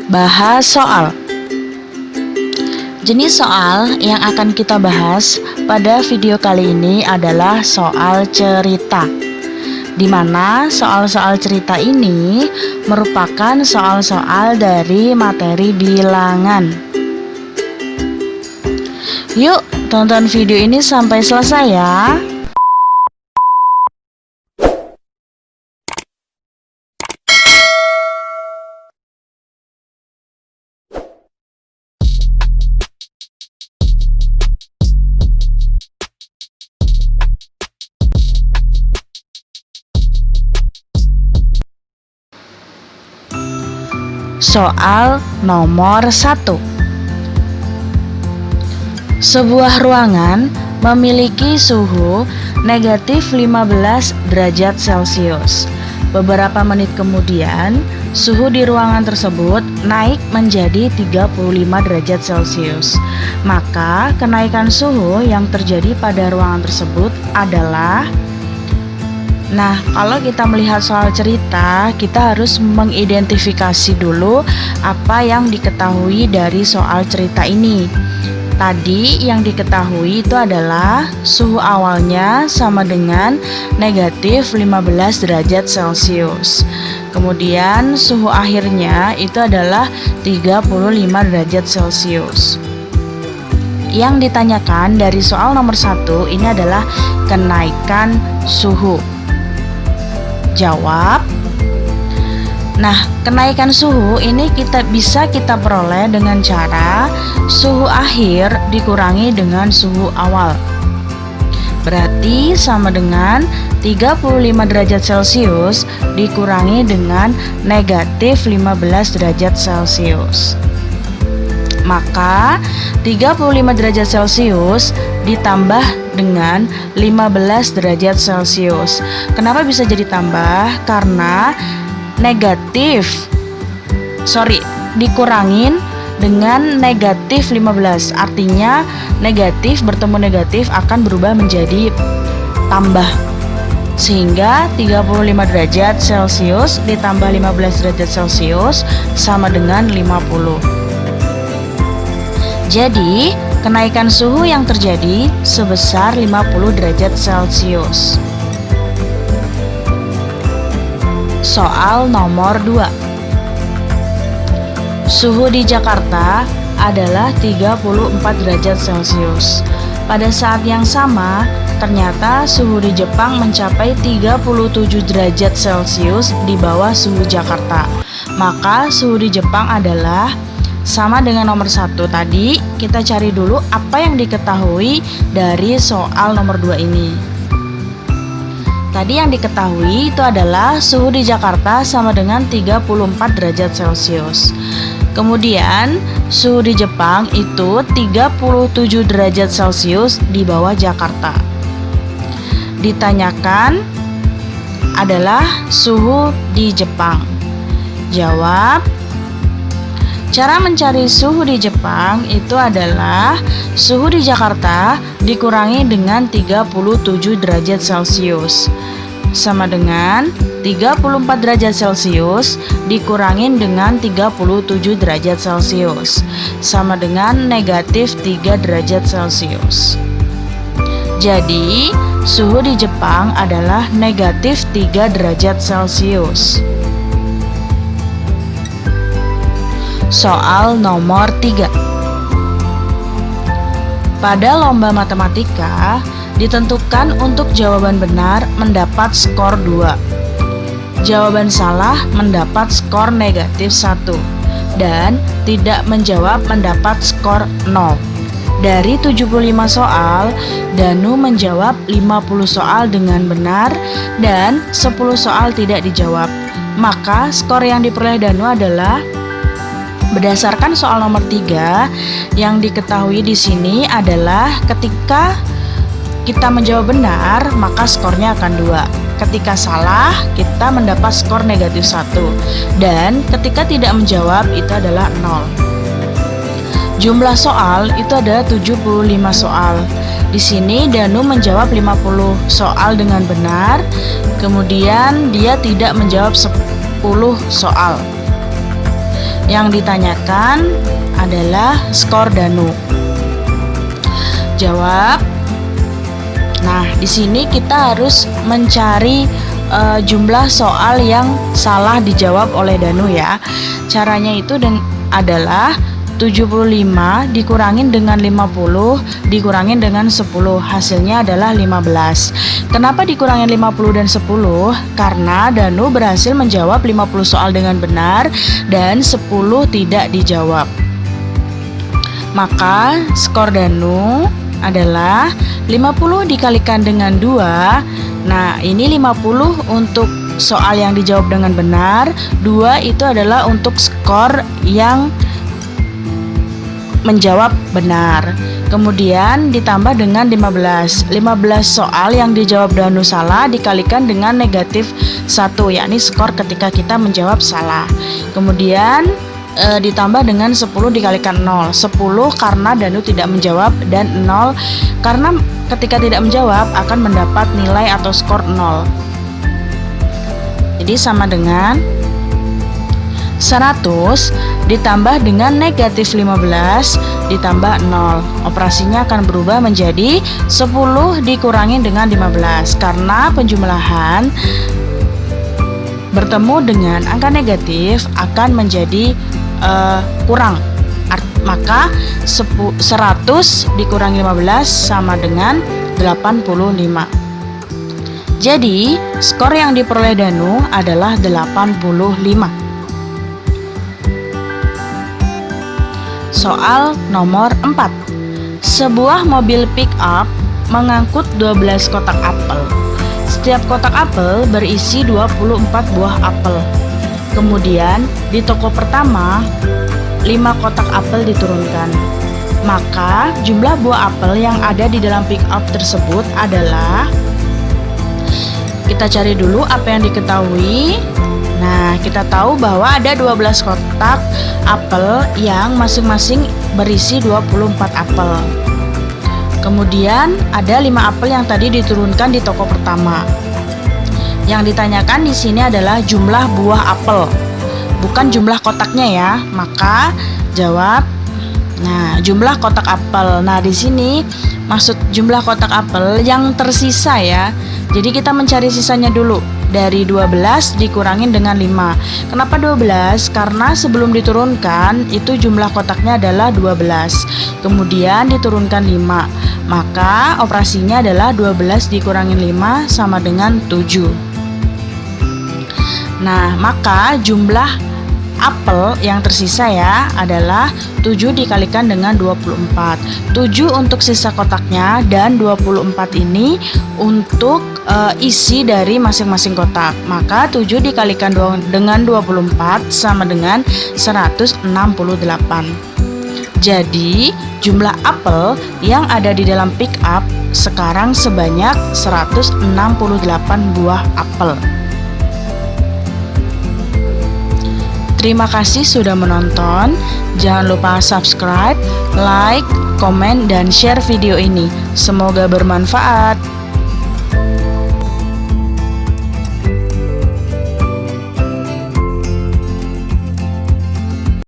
Bahas soal. Jenis soal yang akan kita bahas pada video kali ini adalah soal cerita, di mana soal-soal cerita ini merupakan soal-soal dari materi bilangan. Yuk, tonton video ini sampai selesai ya. Soal nomor 1. Sebuah ruangan memiliki suhu negatif 15 derajat Celcius. Beberapa menit kemudian, suhu di ruangan tersebut naik menjadi 35 derajat Celcius. Maka, kenaikan suhu yang terjadi pada ruangan tersebut adalah... Nah, kalau kita melihat soal cerita, kita harus mengidentifikasi dulu apa yang diketahui dari soal cerita ini. Tadi yang diketahui itu adalah suhu awalnya sama dengan negatif 15 derajat Celcius. Kemudian suhu akhirnya itu adalah 35 derajat Celcius. Yang ditanyakan dari soal nomor 1 ini adalah kenaikan suhu. Jawab. Nah, kenaikan suhu ini bisa kita peroleh dengan cara suhu akhir dikurangi dengan suhu awal. Berarti sama dengan 35 derajat Celcius dikurangi dengan negatif 15 derajat Celcius. Maka 35 derajat Celcius ditambah dengan 15 derajat Celcius. Kenapa bisa jadi tambah? Karena dikurangin dengan negatif 15. Artinya negatif bertemu negatif akan berubah menjadi tambah. Sehingga 35 derajat Celcius ditambah 15 derajat Celcius sama dengan 50. Jadi, kenaikan suhu yang terjadi sebesar 50 derajat Celcius. Soal nomor 2. Suhu di Jakarta adalah 34 derajat Celcius. Pada saat yang sama, ternyata suhu di Jepang mencapai 37 derajat Celcius di bawah suhu Jakarta. Maka suhu di Jepang adalah sama dengan nomor 1 tadi. Kita cari dulu apa yang diketahui dari soal nomor 2 ini. Tadi yang diketahui itu adalah suhu di Jakarta sama dengan 34 derajat Celcius. Kemudian suhu di Jepang itu 37 derajat Celcius di bawah Jakarta. Ditanyakan adalah suhu di Jepang. Jawab. Cara mencari suhu di Jepang itu adalah suhu di Jakarta dikurangi dengan 37 derajat Celcius sama dengan 34 derajat Celcius dikurangin dengan 37 derajat Celcius sama dengan negatif 3 derajat Celcius. Jadi, suhu di Jepang adalah negatif 3 derajat Celcius. Soal nomor 3. Pada lomba matematika, ditentukan untuk jawaban benar mendapat skor 2. Jawaban salah mendapat skor negatif 1. Dan tidak menjawab mendapat skor 0. Dari 75 soal, Danu menjawab 50 soal dengan benar dan 10 soal tidak dijawab. Maka skor yang diperoleh Danu adalah berdasarkan soal nomor 3, yang diketahui di sini adalah ketika kita menjawab benar, maka skornya akan 2. Ketika salah, kita mendapat skor negatif 1. Dan ketika tidak menjawab, itu adalah 0. Jumlah soal itu ada 75 soal. Di sini Danu menjawab 50 soal dengan benar, kemudian dia tidak menjawab 10 soal. Yang ditanyakan adalah skor Danu. Jawab. Nah, di sini kita harus mencari jumlah soal yang salah dijawab oleh Danu ya. Caranya itu adalah 75 dikurangin dengan 50 dikurangin dengan 10, hasilnya adalah 15. Kenapa dikurangin 50 dan 10? Karena Danu berhasil menjawab 50 soal dengan benar dan 10 tidak dijawab. Maka skor Danu adalah 50 dikalikan dengan 2. Nah, ini 50 untuk soal yang dijawab dengan benar, 2 itu adalah untuk skor yang menjawab benar. Kemudian ditambah dengan 15. 15 soal yang dijawab Danu salah dikalikan dengan negatif 1, yakni skor ketika kita menjawab salah. Kemudian ditambah dengan 10 dikalikan 0. 10 karena Danu tidak menjawab dan 0 karena ketika tidak menjawab akan mendapat nilai atau skor 0. Jadi sama dengan 100 ditambah dengan negatif 15 ditambah 0. Operasinya akan berubah menjadi 10 dikurangi dengan 15 karena penjumlahan bertemu dengan angka negatif akan menjadi kurang. Maka 100 dikurangi 15 sama dengan 85. Jadi skor yang diperoleh Danu adalah 85. Soal nomor 4. Sebuah mobil pick up mengangkut 12 kotak apel. Setiap kotak apel berisi 24 buah apel. Kemudian di toko pertama 5 kotak apel diturunkan. Maka jumlah buah apel yang ada di dalam pick up tersebut adalah, kita cari dulu apa yang diketahui. Nah, kita tahu bahwa ada 12 kotak apel yang masing-masing berisi 24 apel. Kemudian ada 5 apel yang tadi diturunkan di toko pertama. Yang ditanyakan di sini adalah jumlah buah apel, bukan jumlah kotaknya ya. Maka jawab. Nah, jumlah kotak apel. Nah, di sini maksud jumlah kotak apel yang tersisa ya. Jadi kita mencari sisanya dulu. Dari 12 dikurangin dengan 5. Kenapa 12? Karena sebelum diturunkan itu jumlah kotaknya adalah 12. Kemudian diturunkan 5. Maka operasinya adalah 12 dikurangin 5 sama dengan 7. Nah, maka jumlah apel yang tersisa ya adalah 7 dikalikan dengan 24. 7 untuk sisa kotaknya dan 24 ini untuk isi dari masing-masing kotak. Maka 7 dikalikan dengan 24 sama dengan 168. Jadi jumlah apel yang ada di dalam pick up sekarang sebanyak 168 buah apel. Terima kasih sudah menonton. Jangan lupa subscribe, like, komen, dan share video ini. Semoga bermanfaat.